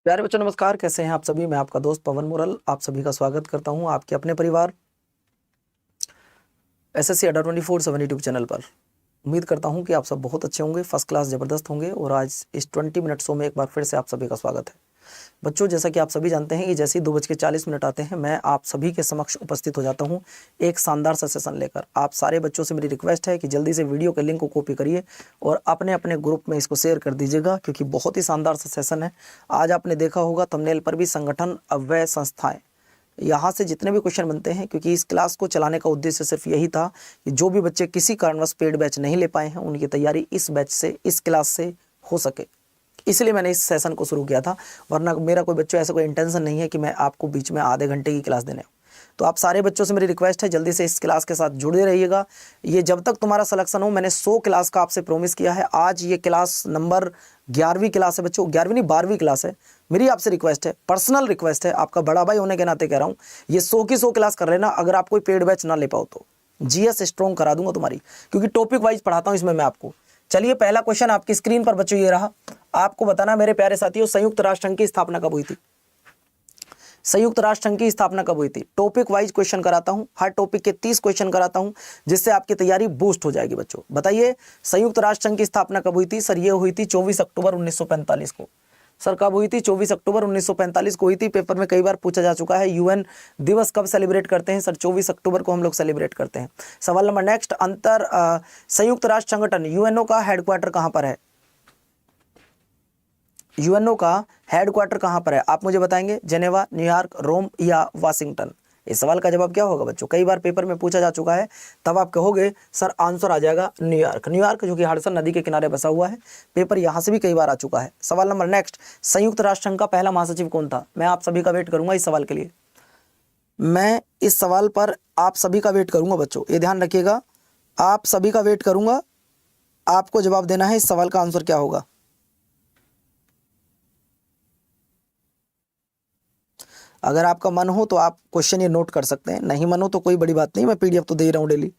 प्यारे बच्चों नमस्कार, कैसे हैं आप सभी। मैं आपका दोस्त पवन मुरल आप सभी का स्वागत करता हूं आपके अपने परिवार एसएससी अड्डा 24/7 यूट्यूब चैनल पर। उम्मीद करता हूं कि आप सब बहुत अच्छे होंगे, फर्स्ट क्लास ज़बरदस्त होंगे। और आज इस 20 मिनट शो में एक बार फिर से आप सभी का स्वागत है। बच्चों, जैसा कि आप सभी जानते हैं कि जैसे ही 2:40 आते हैं मैं आप सभी के समक्ष उपस्थित हो जाता हूं एक शानदार सा सेशन लेकर। आप सारे बच्चों से मेरी रिक्वेस्ट है कि जल्दी से वीडियो के लिंक को कॉपी करिए और अपने अपने ग्रुप में इसको शेयर कर दीजिएगा, क्योंकि बहुत ही शानदार सा सेशन है। आज आपने देखा होगा थंबनेल पर भी संगठन अव्यय संस्थाएं, यहाँ से जितने भी क्वेश्चन बनते हैं, क्योंकि इस क्लास को चलाने का उद्देश्य सिर्फ यही था कि जो भी बच्चे किसी कारणवश पेड बैच नहीं ले पाए हैं उनकी तैयारी इस बैच से, इस क्लास से हो सके। इसलिए मैंने इस सेशन को शुरू किया था, वरना मेरा कोई बच्चों ऐसा कोई इंटेंशन नहीं है कि मैं आपको बीच में आधे घंटे की क्लास देने। तो आप सारे बच्चों से मेरी रिक्वेस्ट है जल्दी से इस क्लास के साथ जुड़े रहिएगा। ये जब तक तुम्हारा सिलेक्शन हो, मैंने 100 क्लास का आपसे प्रॉमिस किया है। आज ये क्लास नंबर 11वीं क्लास है बच्चों, 11वीं नहीं 12वीं क्लास है। मेरी आपसे रिक्वेस्ट है, पर्सनल रिक्वेस्ट है, आपका बड़ा भाई होने के नाते कह रहा हूँ, ये 100 की 100 क्लास कर लेना। अगर आप कोई पेड बैच ना ले पाओ तो जीएस स्ट्रॉन्ग करा दूंगा तुम्हारी, क्योंकि टॉपिक वाइज पढ़ाता हूँ इसमें मैं आपको। चलिए, पहला क्वेश्चन आपकी स्क्रीन पर बच्चों ये रहा। आपको बताना मेरे प्यारे साथियों, संयुक्त राष्ट्र संघ की स्थापना कब हुई थी? संयुक्त राष्ट्र संघ की स्थापना कब हुई थी? टॉपिक वाइज क्वेश्चन कराता हूं, हर टॉपिक के 30 क्वेश्चन कराता हूं, जिससे आपकी तैयारी बूस्ट हो जाएगी। बच्चों बताइए, संयुक्त राष्ट्र संघ की स्थापना कब हुई थी? सर ये हुई थी 24 अक्टूबर 1945 को। सर कब हुई थी? 24 अक्टूबर 1945 को हुई थी। पेपर में कई बार पूछा जा चुका है। यूएन दिवस कब सेलिब्रेट करते हैं? सर 24 अक्टूबर को हम लोग सेलिब्रेट करते हैं। सवाल नंबर नेक्स्ट, संयुक्त राष्ट्र संगठन यूएनओ का हेडक्वार्टर कहां पर है? यूएनओ का हेडक्वार्टर कहां पर है? आप मुझे बताएंगे, जेनेवा, न्यूयॉर्क, रोम या वाशिंगटन? इस सवाल का जवाब क्या होगा बच्चों? कई बार पेपर में पूछा जा चुका है, तब आप कहोगे सर आंसर आ जाएगा न्यूयॉर्क। न्यूयॉर्क जो कि हडसन नदी के किनारे बसा हुआ है। पेपर यहां से भी कई बार आ चुका है। सवाल नंबर नेक्स्ट, संयुक्त राष्ट्र संघ का पहला महासचिव कौन था? मैं आप सभी का वेट करूंगा इस सवाल के लिए। मैं इस सवाल पर आप सभी का वेट करूंगा बच्चों, ये ध्यान रखिएगा। आप सभी का वेट करूंगा, आपको जवाब देना है इस सवाल का आंसर क्या होगा। अगर आपका मन हो तो आप क्वेश्चन ये नोट कर सकते हैं, नहीं मन हो तो कोई बड़ी बात नहीं, मैं पीडीएफ तो दे ही रहा हूं डेली।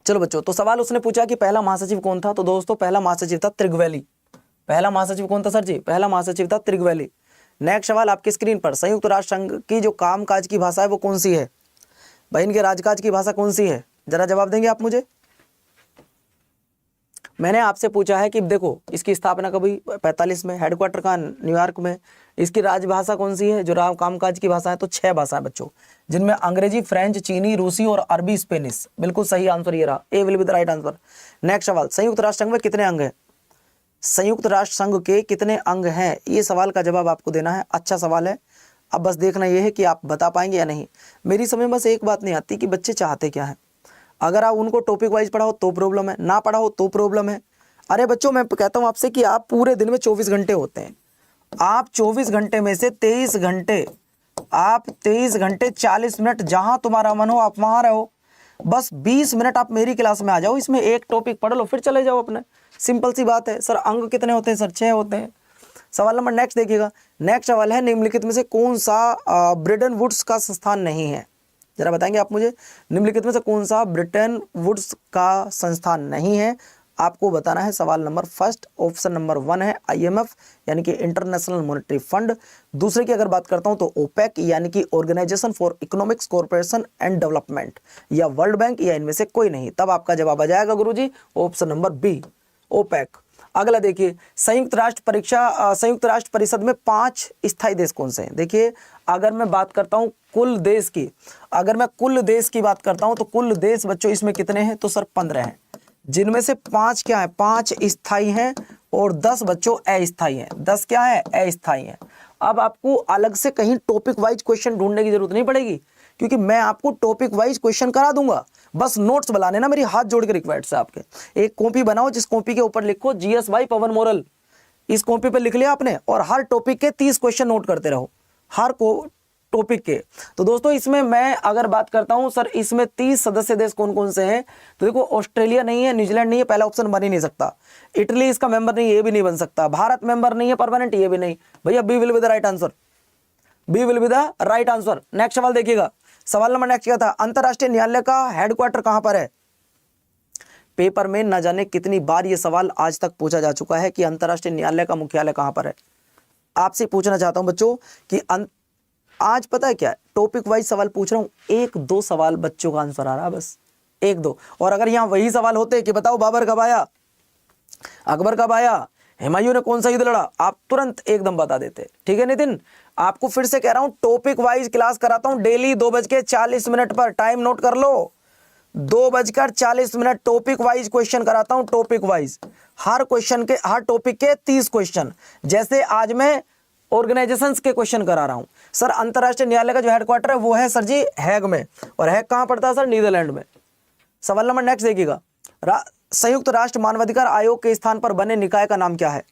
चलो बच्चों, तो सवाल उसने पूछा कि पहला महासचिव कौन था। तो दोस्तों पहला महासचिव था त्रिगवैली। पहला महासचिव कौन था सर जी? पहला महासचिव था त्रिगवैली। नेक्स्ट सवाल आपकी स्क्रीन पर, संयुक्त राष्ट्र संघ की जो कामकाज की भाषा है वो कौन सी है? भाई इनके राजकाज की भाषा कौन सी है? जरा जवाब देंगे आप मुझे। मैंने आपसे पूछा है कि देखो इसकी स्थापना कब हुई? 45 में। हेडक्वार्टर कहाँ? न्यूयॉर्क में। इसकी राजभाषा कौन सी है जो कामकाज की भाषा है? तो 6 भाषाएं बच्चों, जिनमें अंग्रेजी, फ्रेंच, चीनी, रूसी और अरबी, स्पेनिश। बिल्कुल सही आंसर ये रहा, A will be the right answer. Next सवाल, संयुक्त राष्ट्र संघ में कितने अंग हैं? संयुक्त राष्ट्र संघ के कितने अंग हैं? ये सवाल का जवाब आपको देना है। अच्छा सवाल है, अब बस देखना यह है कि आप बता पाएंगे या नहीं। मेरी समझ में बस एक बात नहीं आती कि बच्चे चाहते क्या है। अगर आप उनको टॉपिक वाइज पढ़ाओ तो प्रॉब्लम है, ना पढ़ाओ तो प्रॉब्लम है। अरे बच्चों मैं कहता हूं आपसे कि आप पूरे दिन में 24 घंटे होते हैं। आप 24 घंटे में से 23 घंटे, आप 23 घंटे 40 मिनट जहां तुम्हारा मन हो आप वहां रहो। बस 20 मिनट आप मेरी क्लास में आ जाओ, इसमें एक टॉपिक पढ़ लो, फिर चले जाओ अपने। सिंपल सी बात है। सर अंग कितने होते हैं? सर 6 होते हैं। सवाल नंबर नेक्स्ट देखिएगा। नेक्स्ट सवाल है, निम्नलिखित में से कौन सा ब्रिटेन वुड्स का संस्थान नहीं है? जरा बताएंगे आप मुझे, निम्नलिखित में से कौन सा ब्रिटेन वुड्स का संस्थान नहीं है? आपको बताना है। सवाल नंबर फर्स्ट, ऑप्शन नंबर 1 है आईएमएफ यानी कि इंटरनेशनल मॉनेटरी फंड। दूसरे की अगर बात करता हूं तो ओपेक यानी कि organisation for economics cooperation and development, या वर्ल्ड बैंक, या इनमें से कोई नहीं। तब आपका जवाब आ जाएगा गुरुजी ऑप्शन नंबर बी, ओपेक। अगला देखिए, संयुक्त राष्ट्र परिषद में 5 स्थायी देश कौन से हैं? देखिए अगर मैं बात करता हूं कुल देश की, अगर मैं कुल देश की बात करता हूं तो कुल देश बच्चों इसमें कितने हैं? तो सर 15 हैं, जिनमें से 5 क्या है? 5 स्थायी हैं और 10 बच्चों अस्थायी हैं। 10 क्या है? अस्थायी हैं। अब आपको अलग से कहीं टॉपिक वाइज क्वेश्चन ढूंढने की जरूरत नहीं पड़ेगी, क्योंकि मैं आपको टॉपिक वाइज क्वेश्चन करा दूंगा। बस नोट्स बना लेना, मेरी हाथ जोड़ के रिक्वेस्ट है आपके। एक कॉपी बनाओ, जिस कॉपी के ऊपर लिखो जीएस बाई पवन मोरल। इस कॉपी पे लिख लिया आपने, और हर टॉपिक के 30 क्वेश्चन नोट करते रहो, हर को टॉपिक के। तो दोस्तों इसमें मैं अगर बात करता हूं सर, इसमें 30 सदस्य देश कौन कौन से हैं? तो देखो ऑस्ट्रेलिया नहीं है, न्यूजीलैंड नहीं है, पहला ऑप्शन बन ही नहीं सकता। इटली इसका मेंबर नहीं है, ये भी नहीं बन सकता। भारत मेंबर नहीं है परमानेंट, ये भी नहीं। भैया B will be the right answer, B will be the right answer. Next सवाल देखिएगा, सवाल नंबर नेक्स्ट क्या था? अंतरराष्ट्रीय न्यायालय का हेडक्वार्टर कहां पर है? पेपर में न जाने कितनी बार ये सवाल आज तक पूछा जा चुका है कि अंतर्राष्ट्रीय न्यायालय का मुख्यालय कहां पर है। आपसे पूछना चाहता हूं बच्चों कि आज पता है क्या, टॉपिक वाइज सवाल पूछ रहा हूं, 1-2 सवाल बच्चों का आंसर आ रहा है, बस 1-2। और अगर यहां वही सवाल होते कि बताओ बाबर कब आया, अकबर कब आया, हुमायूं ने कौन सा युद्ध लड़ा, आप तुरंत एकदम बता देते। ठीक है नितिन, आपको फिर से कह रहा हूं टॉपिक वाइज क्लास कराता हूं डेली 2:40 पर, टाइम नोट कर लो, 2:40 टॉपिक वाइज क्वेश्चन कराता हूं, टॉपिक वाइज हर क्वेश्चन के, हर टॉपिक के 30 क्वेश्चन। जैसे आज मैं ऑर्गेनाइजेशंस के क्वेश्चन करा रहा हूं सर। अंतरराष्ट्रीय न्यायालय का जो हेडक्वार्टर है वो है सर जी हैग में, और हैग कहां पड़ता है सर, नीदरलैंड में। सवाल नंबर नेक्स्ट देखिएगा, संयुक्त राष्ट्र मानवाधिकार आयोग के स्थान पर बने निकाय का नाम क्या है।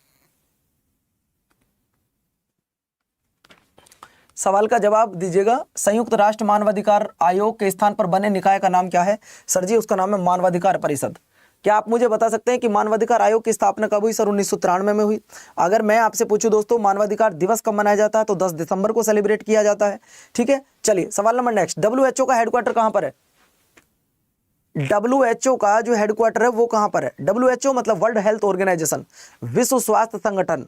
सवाल का जवाब दीजिएगा, संयुक्त राष्ट्र मानवाधिकार आयोग के स्थान पर बने निकाय का नाम क्या है। सर जी उसका नाम है मानवाधिकार परिषद। क्या आप मुझे बता सकते हैं कि मानवाधिकार आयोग की स्थापना कब हुई। सर 1993 में हुई। अगर मैं आपसे पूछूं दोस्तों मानवाधिकार दिवस कब मनाया जाता है, तो 10 दिसंबर को सेलिब्रेट किया जाता है। ठीक है, चलिए सवाल नंबर नेक्स्ट, WHO का हेडक्वार्टर कहां पर है। WHO का जो हेडक्वार्टर है वो कहां पर है। WHO मतलब वर्ल्ड हेल्थ ऑर्गेनाइजेशन, विश्व स्वास्थ्य संगठन,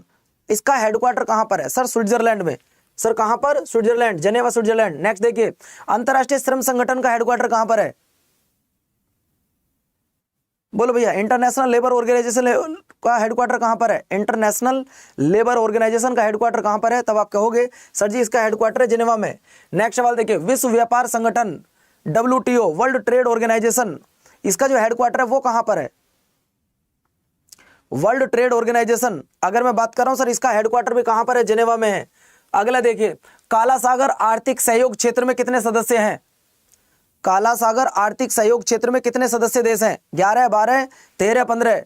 इसका हेडक्वार्टर कहां पर है सर, स्विट्जरलैंड में। सर कहां पर, स्विट्जरलैंड, जेनेवा स्विट्जरलैंड। नेक्स्ट देखिए, अंतरराष्ट्रीय श्रम संगठन का हेडक्वार्टर कहां पर है, बोलो भैया। इंटरनेशनल लेबर ऑर्गेनाइजेशन का हेडक्वार्टर कहां पर है, इंटरनेशनल लेबर ऑर्गेनाइजेशन का हेडक्वार्टर कहां पर है। तब आप कहोगे सर जी इसका हेडक्वार्टर है जिनेवा में। नेक्स्ट सवाल देखिए, विश्व व्यापार संगठन WTO, वर्ल्ड ट्रेड ऑर्गेनाइजेशन, इसका जो हेडक्वार्टर है वो कहां पर है, वर्ल्ड ट्रेड ऑर्गेनाइजेशन। अगर मैं बात कर रहा हूं सर इसका हेडक्वार्टर भी कहां पर है, जिनेवा में है। अगला देखिए, काला सागर आर्थिक सहयोग क्षेत्र में कितने सदस्य हैं। काला सागर आर्थिक सहयोग क्षेत्र में कितने सदस्य देश हैं, 11, 12, 13, 15,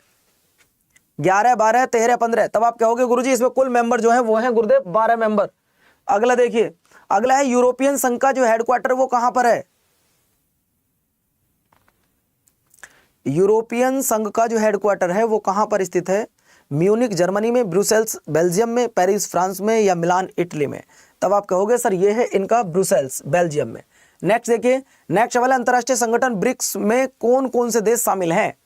11, 12, 13, 15। तब आप कहोगे गुरुजी इसमें कुल मेंबर जो है वो है गुरुदेव 12 मेंबर। अगला देखिए, अगला है यूरोपियन संघ का जो हेडक्वार्टर वो कहां पर है। यूरोपियन संघ का जो हेडक्वार्टर है वो कहां पर स्थित है, म्यूनिक जर्मनी में, ब्रुसेल्स बेल्जियम में, पेरिस फ्रांस में, या मिलान इटली में। तब आप कहोगे सर ये है इनका ब्रुसेल्स बेल्जियम में। नेक्स्ट देखिए, नेक्स्ट सवाल है, अंतरराष्ट्रीय संगठन ब्रिक्स में कौन कौन से देश शामिल हैं।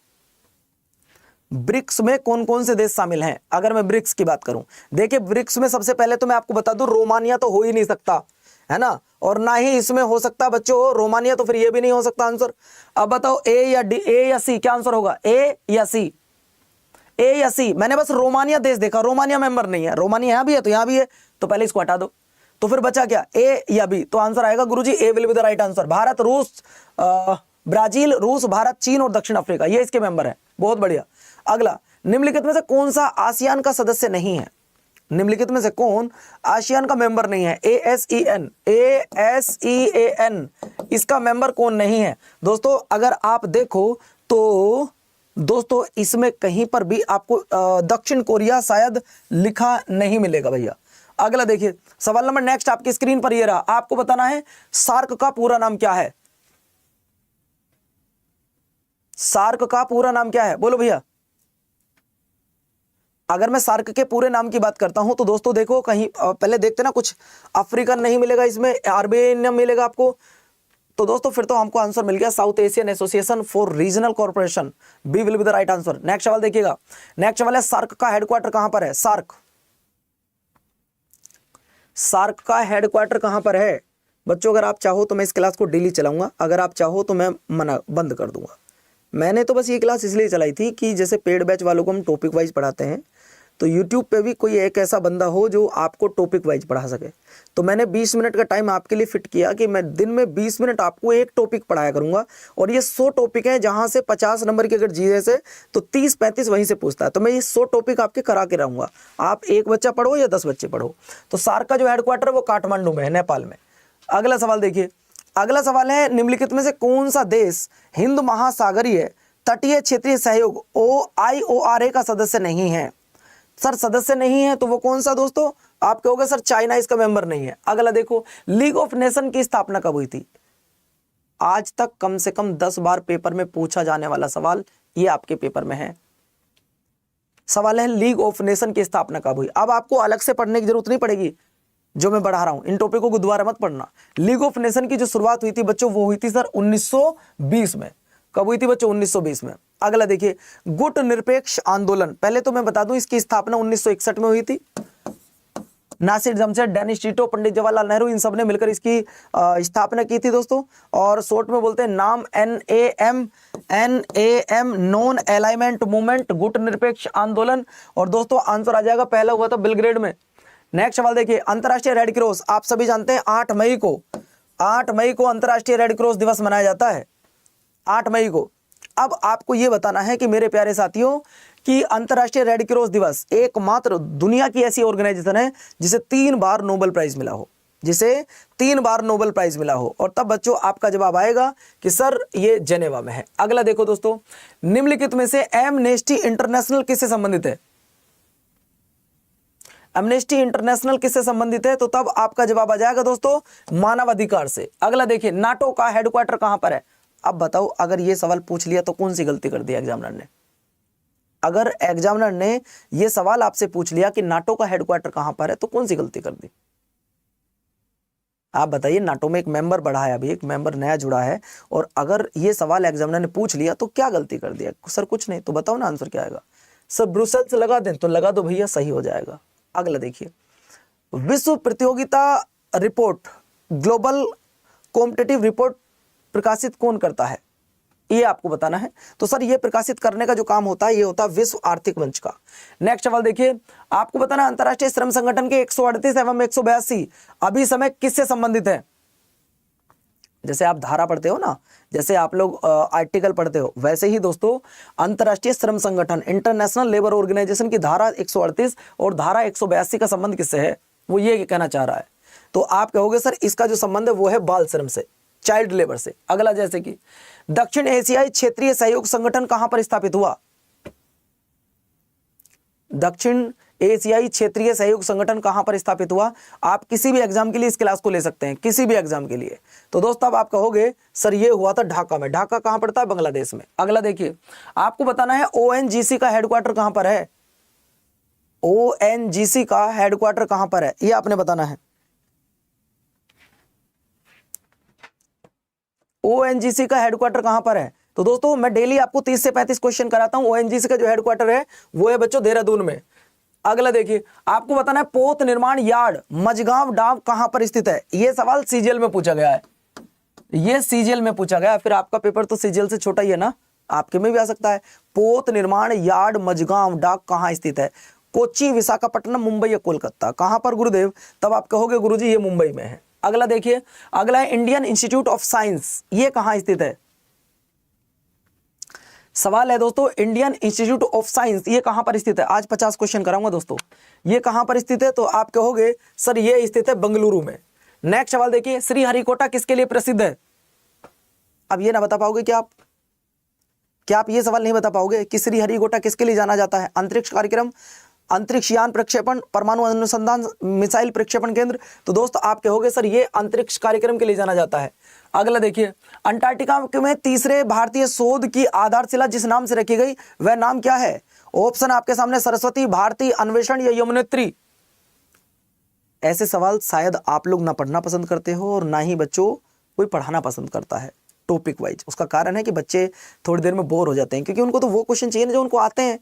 ब्रिक्स में कौन कौन से देश शामिल हैं। अगर मैं ब्रिक्स की बात करूं, देखिए ब्रिक्स में सबसे पहले तो मैं आपको बता दूं रोमानिया तो हो ही नहीं सकता है ना, और ना ही इसमें हो सकता बच्चों रोमानिया, तो फिर ये भी नहीं हो सकता आंसर। अब बताओ ए या डी, ए या सी, क्या आंसर होगा, ए या सी, ए या सी। मैंने बस रोमानिया देश देखा, रोमानिया मेंबर नहीं है, रोमानिया यहां भी है तो यहां भी है, तो पहले इसको हटा दो। तो फिर बचा क्या, ए या बी। तो आंसर आएगा गुरुजी A will be the right answer. Bharat, रूस, ब्राजील, रूस, भारत, चीन और दक्षिण अफ्रीका ये इसके मेंबर हैं। बहुत बढ़िया। अगला, निम्नलिखित में से कौन सा आसियान का सदस्य नहीं है। निम्नलिखित में से कौन आसियान का मेंबर नहीं है। ASEAN, इसका मेंबर कौन नहीं है दोस्तों। अगर आप देखो तो दोस्तों इसमें कहीं पर भी आपको दक्षिण कोरिया शायद लिखा नहीं मिलेगा भैया। अगला देखिए, सवाल नंबर नेक्स्ट आपकी स्क्रीन पर ये रहा, आपको बताना है सार्क का पूरा नाम क्या है। सार्क का पूरा नाम क्या है, बोलो भैया। अगर मैं सार्क के पूरे नाम की बात करता हूं तो दोस्तों देखो कहीं पहले देखते ना, कुछ अफ्रीकन नहीं मिलेगा इसमें, अरबेनियन मिलेगा आपको, तो दोस्तों फिर तो हमको आंसर मिल गया south asian association for regional corporation, B will be the right answer. Next सवाल देखिएगा, नेक्स्ट सवाल है सार्क का हेडक्वार्टर कहां पर है। सार्क, सार्क का हेडक्वार्टर कहां पर है बच्चों। अगर आप चाहो तो मैं इस क्लास को डेली चलाऊंगा, अगर आप चाहो तो मैं मना बंद कर दूंगा। मैंने तो बस ये क्लास इसलिए चलाई थी कि जैसे पेड बैच वालों को हम टॉपिक वाइज पढ़ाते हैं, तो YouTube पे भी कोई एक ऐसा बंदा हो जो आपको टॉपिक वाइज पढ़ा सके। तो मैंने 20 मिनट का टाइम आपके लिए फिट किया कि मैं दिन में 20 मिनट आपको एक टॉपिक पढ़ाया करूंगा, और ये 100 टॉपिक हैं जहां से 50 नंबर की अगर जीएस है तो 30-35 वहीं से पूछता है। तो मैं ये 100 टॉपिक आपके करा के रहूंगा, आप एक बच्चा पढ़ो या 10 बच्चे पढ़ो। तो सार्क का जो हेडक्वार्टर है वो काठमांडू में है, नेपाल में। अगला सवाल देखिए, अगला सवाल है निम्नलिखित में से कौन सा देश हिंद महासागरीय तटीय क्षेत्रीय सहयोग IORA का सदस्य नहीं है। सर सदस्य नहीं है तो वो कौन सा दोस्तों, आप कहोगे सर चाइना इसका मेंबर नहीं है। अगला देखो, लीग ऑफ नेशन की स्थापना कब हुई थी। आज तक कम से कम 10 बार पेपर में पूछा जाने वाला सवाल ये आपके पेपर में है। सवाल है लीग ऑफ नेशन की स्थापना कब हुई। अब आपको अलग से पढ़ने की जरूरत नहीं पड़ेगी, जो मैं बढ़ा रहा हूं इन टॉपिकों को दोबारा मत पढ़ना। लीग ऑफ नेशन की जो शुरुआत हुई थी बच्चों वो हुई थी सर 1920 में। कब हुई थी बच्चों, 1920 में। अगला देखिए, गुट निरपेक्ष आंदोलन, पहले तो मैं बता दूं इसकी स्थापना 1961 में हुई थी। नासिर जमशेद, डेनिस टिटो, पंडित जवाहरलाल नेहरू, इन सब ने मिलकर इसकी स्थापना की थी दोस्तों। और शॉर्ट में बोलते हैं नाम NAM, नॉन अलाइनमेंट मूवमेंट, गुट निरपेक्ष आंदोलन। और दोस्तों आंसर आ जाएगा, पहला हुआ था बेलग्रेड में। नेक्स्ट सवाल देखिए, अंतर्राष्ट्रीय रेड क्रॉस, आप सभी जानते हैं 8 मई को अंतर्राष्ट्रीय रेड क्रॉस दिवस मनाया जाता है, 8 मई को। अब आपको यह बताना है कि मेरे प्यारे साथियों कि अंतर्राष्ट्रीय रेड क्रॉस दिवस एकमात्र दुनिया की ऐसी ऑर्गेनाइजेशन है जिसे 3 बार नोबेल प्राइज मिला हो, और तब बच्चों आपका जवाब आएगा कि सर ये जेनेवा में है। अगला देखो दोस्तों, निम्नलिखित में से एमनेस्टी इंटरनेशनल किससे संबंधित है? एमनेस्टी इंटरनेशनल किससे संबंधित है? तो तब आपका जवाब आ जाएगा दोस्तों मानवाधिकार से। अगला देखिए, नाटो का हेडक्वार्टर कहां पर है? अब बताओ, अगर ये सवाल पूछ लिया तो कौन सी गलती कर दी एग्जामिनर ने? अगर एग्जामिनर ने ये सवाल आपसे पूछ लिया कि नाटो का हेडक्वार्टर कहां पर है, तो कौन सी गलती कर दी? आप बताइए, नाटो में एक मेंबर बढ़ा है, अभी एक मेंबर नया जुड़ा है, और अगर ये सवाल एग्जामिनर ने पूछ लिया तो क्या गलती कर दिया? सर कुछ नहीं, तो बताओ ना आंसर क्या आएगा? सर ब्रुसेल्स लगा दें, तो लगा दो भैया, सही हो जाएगा। अगला देखिए, विश्व प्रतियोगिता रिपोर्ट, ग्लोबल कॉम्पिटिटिव रिपोर्ट प्रकाशित कौन करता है? ये आपको बताना है। तो सर ये प्रकाशित करने का जो काम होता है, ये होता है विश्व आर्थिक मंच का। नेक्स्ट सवाल देखिए, आपको बताना है अंतर्राष्ट्रीय श्रम संगठन के 138 एवं 182 अभी समय किससे संबंधित है? जैसे आप धारा पढ़ते हो ना, जैसे आप लोग आर्टिकल पढ़ते हो, वैसे ही दोस्तों अंतर्राष्ट्रीय श्रम संगठन, इंटरनेशनल लेबर ऑर्गेनाइजेशन की धारा 138 और धारा 182 का संबंध किससे है? वो ये कहना चाह रहा है। तो आप कहोगे सर इसका जो संबंध है वो है बाल श्रम से, चाइल्ड लेबर से। अगला, जैसे कि दक्षिण एशियाई क्षेत्रीय सहयोग संगठन कहां पर स्थापित हुआ? दक्षिण एशियाई क्षेत्रीय सहयोग संगठन कहां पर स्थापित हुआ? आप किसी भी एग्जाम के लिए इस क्लास को ले सकते हैं, किसी भी एग्जाम के लिए। तो दोस्तों अब आप कहोगे सर ये हुआ था ढाका में। ढाका कहां पड़ता है? बांग्लादेश में। अगला देखिए, आपको बताना है ONGC का हेडक्वार्टर कहां पर है? ONGC का हेडक्वार्टर कहां पर है, ये आपने बताना है। ONGC का हेडक्वार्टर कहां पर है? तो दोस्तों मैं डेली आपको 30 से 35 क्वेश्चन कराता हूं। ONGC का जो हेडक्वार्टर है वो है बच्चों देहरादून में। अगला देखिए, आपको बताना है पोत निर्माण यार्ड मझगांव डाम कहां पर स्थित है? ये सवाल सीजीएल में पूछा गया है, ये सीजीएल में पूछा गया। फिर आपका पेपर तो सीजीएल से छोटा ही है ना, आपके में भी आ सकता है। पोत निर्माण यार्ड मझगांव डाक कहां स्थित है? कोच्चि, विशाखापट्टनम, मुंबई या कोलकाता? कहां पर गुरुदेव? तब आप कहोगे गुरुजी ये मुंबई में है। अगला देखिए, अगला है इंडियन इंस्टीट्यूट ऑफ साइंस, ये कहां स्थित है? सवाल है दोस्तों, इंडियन इंस्टीट्यूट ऑफ साइंस ये कहां पर स्थित है? आज 50 क्वेश्चन कराऊंगा दोस्तों। ये कहां पर स्थित है? तो आप कहोगे सर ये स्थित है बेंगलुरु में। नेक्स्ट सवाल देखिए, श्रीहरिकोटा किसके लिए प्रसिद्ध है? अब ये ना बता पाओगे क्या आप ये सवाल नहीं बता पाओगे कि श्रीहरिकोटा किसके लिए जाना जाता है? अंतरिक्ष कार्यक्रम, अंतरिक्ष यान प्रक्षेपण, परमाणु अनुसंधान, मिसाइल प्रक्षेपण केंद्र। तो दोस्तों आप कहोगे सर ये अंतरिक्ष कार्यक्रम के लिए जाना जाता है। अगला देखिए, अंटार्कटिका में तीसरे भारतीय शोध की आधारशिला जिस नाम से रखी गई वह नाम क्या है? ऑप्शन आपके सामने सरस्वती, भारती, अन्वेषण या यमुनेत्री। ऐसे सवाल शायद आप लोग ना पढ़ना पसंद करते हो और ना ही बच्चों कोई पढ़ाना पसंद करता है टॉपिक वाइज। उसका कारण है कि बच्चे थोड़ी देर में बोर हो जाते हैं, क्योंकि उनको तो वो क्वेश्चन चाहिए ना जो उनको आते हैं,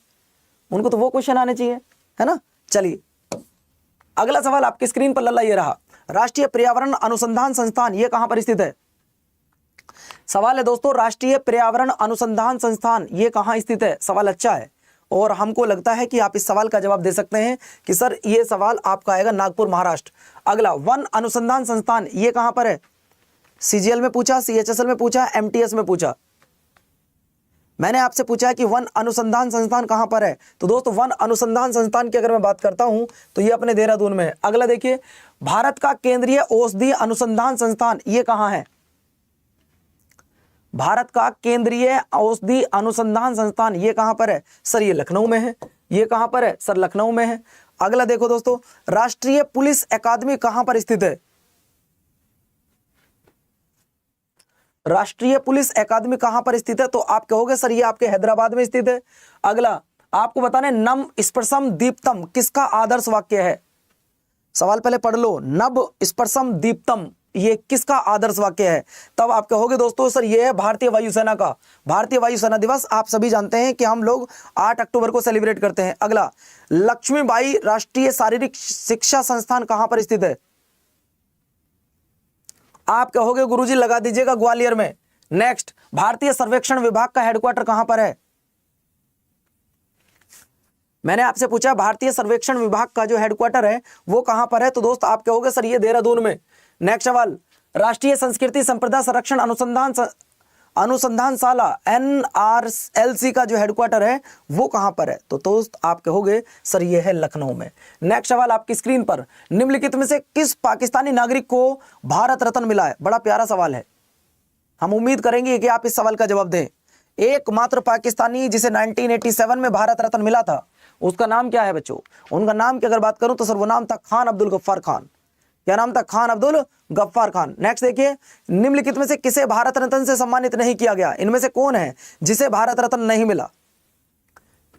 उनको तो वो क्वेश्चन आने चाहिए, है ना। चलिए अगला सवाल आपकी स्क्रीन पर लल्ला ये रहा, राष्ट्रीय पर्यावरण अनुसंधान संस्थान ये कहां पर स्थित है? सवाल है दोस्तों, राष्ट्रीय पर्यावरण अनुसंधान संस्थान ये कहां स्थित है? सवाल अच्छा है और हमको लगता है कि आप इस सवाल का जवाब दे सकते हैं कि सर ये सवाल आपका आएगा नागपुर, महाराष्ट्र। अगला, वन अनुसंधान संस्थान ये कहां पर है? सीजीएल में पूछा, सीएचएसएल में पूछा, एमटीएस में पूछा। मैंने आपसे पूछा कि वन अनुसंधान संस्थान कहां पर है, तो दोस्तों वन अनुसंधान संस्थान की अगर मैं बात करता हूं तो ये अपने देहरादून में है। अगला देखिए, भारत का केंद्रीय औषधि अनुसंधान संस्थान ये कहां है? भारत का केंद्रीय औषधि अनुसंधान संस्थान ये कहां पर है? सर ये लखनऊ में है। ये कहां पर है? सर लखनऊ में है। अगला देखो दोस्तों, राष्ट्रीय पुलिस अकादमी कहां पर स्थित है? राष्ट्रीय पुलिस अकादमी कहां पर स्थित है? तो आप कहोगे सर ये आपके हैदराबाद में स्थित है। अगला आपको बताना है, नम स्पर्शम दीप्तम किसका आदर्श वाक्य है? सवाल पहले पढ़ लो, नभ स्पर्शम दीप्तम ये किसका आदर्श वाक्य है? तब आप कहोगे दोस्तों सर ये है भारतीय वायुसेना का। भारतीय वायुसेना दिवस आप सभी जानते हैं कि हम लोग 8 अक्टूबर को सेलिब्रेट करते हैं। अगला, लक्ष्मीबाई राष्ट्रीय शारीरिक शिक्षा संस्थान कहां पर स्थित है? आप कहोगे गुरुजी लगा दीजिएगा ग्वालियर में। नेक्स्ट, भारतीय सर्वेक्षण विभाग का हेडक्वार्टर कहां पर है? मैंने आपसे पूछा भारतीय सर्वेक्षण विभाग का जो हेडक्वार्टर है वो कहां पर है, तो दोस्त आप कहोगे सर ये देहरादून में। नेक्स्ट सवाल, राष्ट्रीय संस्कृति संप्रदा संरक्षण अनुसंधानशाला NRLC का जो हेडक्वार्टर है वो कहां पर है, तो दोस्त आप कहोगे सर ये है लखनऊ में। नेक्स्ट सवाल आपकी स्क्रीन पर, निम्नलिखित में से किस पाकिस्तानी नागरिक को भारत रत्न मिला है? बड़ा प्यारा सवाल है, हम उम्मीद करेंगे कि आप इस सवाल का जवाब दें। एकमात्र पाकिस्तानी जिसे 1987 में भारत रत्न मिला था उसका नाम क्या है बच्चों? उनका नाम की अगर बात करूं तो सर वो नाम था खान अब्दुल गफ्फार खान। क्या नाम था? खान अब्दुल गफ्फार खान। नेक्स्ट देखिए, निम्नलिखित में से किसे भारत रत्न से सम्मानित नहीं किया गया? इनमें से कौन है जिसे भारत रत्न नहीं मिला?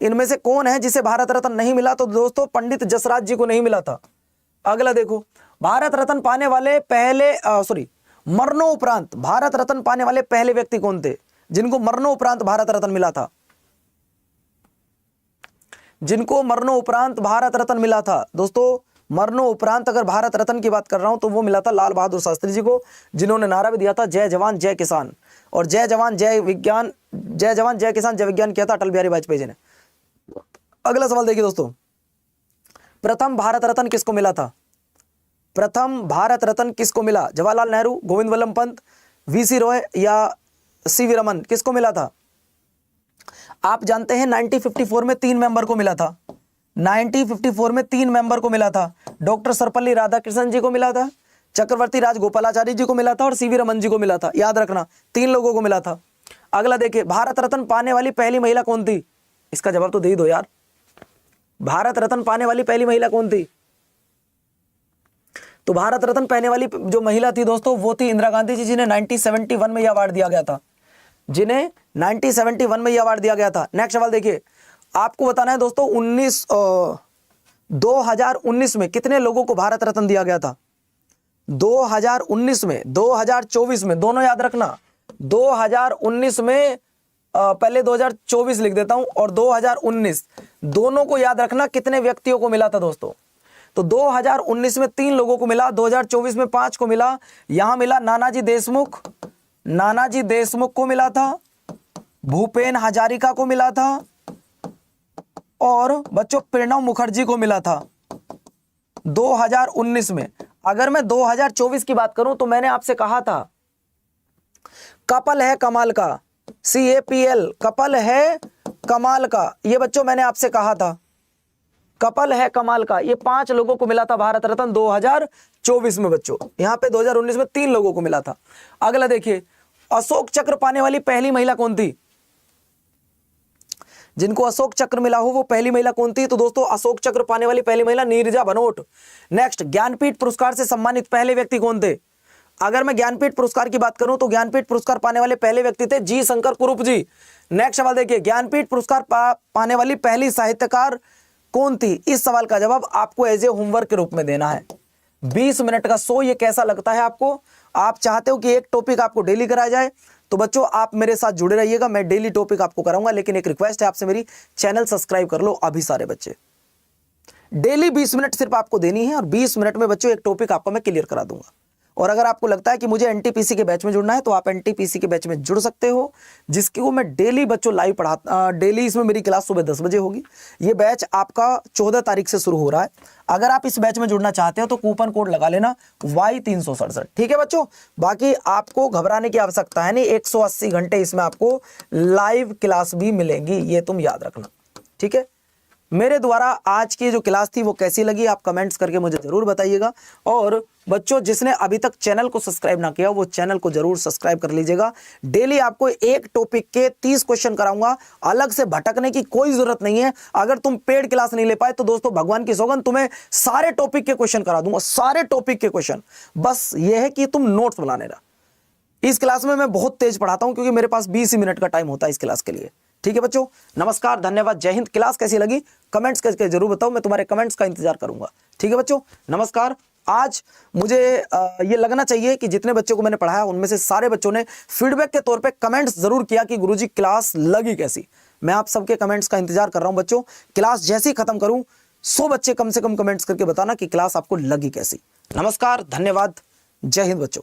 इनमें से कौन है जिसे भारत रत्न नहीं मिला? तो दोस्तों पंडित जसराज जी को नहीं मिला था। अगला देखो, भारत रत्न पाने वाले पहले मरणोपरांत भारत रत्न पाने वाले पहले व्यक्ति कौन थे जिनको मरणोपरांत भारत रत्न मिला था? जिनको मरणोपरांत भारत रत्न मिला था दोस्तों, मरणोपरांत अगर भारत रत्न की बात कर रहा हूं तो वो मिला था लाल बहादुर शास्त्री जी को, जिन्होंने नारा भी दिया था जय जवान जय किसान, और जय जवान जय विज्ञान, जय जवान जय किसान जय विज्ञान किया था अटल बिहारी वाजपेयी जी ने। अगला सवाल देखिए दोस्तों, प्रथम भारत रत्न किसको मिला था? प्रथम भारत रत्न किसको मिला? जवाहरलाल नेहरू, गोविंद वल्लभ पंत, VC रॉय या CV रमन, किसको मिला था? आप जानते हैं 1954 में 3 मेंबर को मिला था। 1954 में 3 मेंबर को मिला था। डॉक्टर सर्वपल्ली राधाकृष्णन जी को मिला था, चक्रवर्ती राजगोपालाचारी जी को मिला था और CV रमन जी को मिला था। याद रखना 3 लोगों को मिला था। अगला देखिए, भारत रत्न पाने वाली पहली महिला कौन थी? इसका जवाब तो दे ही दो यार। भारत रत्न पाने वाली पहली महिला कौन थी? तो भारत रत्न पाने वाली जो महिला थी दोस्तों वो थी इंदिरा गांधी जी, जिन्हें 1971 में यह अवार्ड दिया गया था। जिन्हें 1971 में यह अवार्ड दिया गया था। नेक्स्ट सवाल देखिए, आपको बताना है दोस्तों 2019 में कितने लोगों को भारत रत्न दिया गया था? 2019 में, 2024 में, दोनों याद रखना। 2019 में पहले 2024 लिख देता हूं और 2019 दोनों को याद रखना कितने व्यक्तियों को मिला था दोस्तों। तो 2019 में 3 लोगों को मिला, 2024 में 5 को मिला। यहां मिला नानाजी देशमुख को मिला था, भूपेन हजारिका को मिला था और बच्चों प्रणब मुखर्जी को मिला था 2019 में। अगर मैं 2024 की बात करूं तो मैंने आपसे कहा था कपल है कमाल का, CAPL, कपल है कमाल का, ये बच्चों मैंने आपसे कहा था कपल है कमाल का। ये 5 लोगों को मिला था भारत रत्न 2024 में बच्चों। यहां पे 2019 में 3 लोगों को मिला था। अगला देखिए, अशोक चक्र पाने वाली पहली महिला कौन थी? जिनको अशोक चक्र मिला हो वो पहली महिला कौन थी? तो दोस्तों अशोक चक्र पाने वाली पहली महिला नीरजा भनोट। नेक्स्ट, ज्ञानपीठ पुरस्कार से सम्मानित पहले व्यक्ति कौन थे? अगर मैं ज्ञानपीठ पुरस्कार की बात करूं तो ज्ञानपीठ पुरस्कार पाने वाले पहले व्यक्ति थे जी शंकर कुरूप जी। नेक्स्ट सवाल देखिए, ज्ञानपीठ पुरस्कार पाने वाली पहली साहित्यकार कौन थी? इस सवाल का जवाब आपको एज ए होमवर्क के रूप में देना है। 20 मिनट का शो ये कैसा लगता है आपको? आप चाहते हो कि एक टॉपिक आपको डेली कराया जाए तो बच्चों आप मेरे साथ जुड़े रहिएगा, मैं डेली टॉपिक आपको कराऊंगा। लेकिन एक रिक्वेस्ट है आपसे मेरी, चैनल सब्सक्राइब कर लो अभी सारे बच्चे। डेली 20 मिनट सिर्फ आपको देनी है और 20 मिनट में बच्चों एक टॉपिक आपको मैं क्लियर करा दूंगा। और अगर आपको लगता है कि मुझे NTPC के बैच में जुड़ना है तो आप NTPC के बैच में जुड़ सकते हो, जिसकी वो मैं डेली बच्चों लाइव पढ़ाता। डेली इसमें मेरी क्लास सुबह 10 बजे होगी। ये बैच आपका 14 तारीख से शुरू हो रहा है। अगर आप इस बैच में जुड़ना चाहते हो तो कूपन कोड लगा लेना Y367। ठीक है बच्चों, बाकी आपको घबराने की आवश्यकता है नहीं। 180 घंटे इसमें आपको लाइव क्लास भी मिलेंगी, ये तुम याद रखना। ठीक है, मेरे द्वारा आज की जो क्लास थी वो कैसी लगी आप कमेंट्स करके मुझे जरूर बताइएगा। और बच्चों जिसने अभी तक चैनल को सब्सक्राइब ना किया वो चैनल को जरूर सब्सक्राइब कर लीजिएगा। डेली आपको एक टॉपिक के 30 क्वेश्चन कराऊंगा, अलग से भटकने की कोई जरूरत नहीं है। अगर तुम पेड क्लास नहीं ले पाए तो दोस्तों भगवान की सौगंध तुम्हें सारे टॉपिक के क्वेश्चन करा दूंगा, सारे टॉपिक के क्वेश्चन। बस ये है कि तुम नोट्स बना लेना। इस क्लास में मैं बहुत तेज पढ़ाता हूं क्योंकि मेरे पास 20 मिनट का टाइम होता है इस क्लास के लिए। ठीक है बच्चों, नमस्कार, धन्यवाद, जय हिंद। क्लास कैसी लगी कमेंट्स करके जरूर बताओ, मैं तुम्हारे कमेंट्स का इंतजार करूंगा। ठीक है बच्चों, नमस्कार, आज मुझे ये लगना चाहिए कि जितने बच्चों को मैंने पढ़ाया उनमें से सारे बच्चों ने फीडबैक के तौर पे कमेंट्स जरूर किया कि गुरुजी क्लास लगी कैसी। मैं आप सबके कमेंट्स का इंतजार कर रहा हूं बच्चों। क्लास जैसे ही खत्म करूं 100 बच्चे कम से कम कमेंट्स करके बताना कि क्लास आपको लगी कैसी। नमस्कार, धन्यवाद, जय हिंद बच्चों।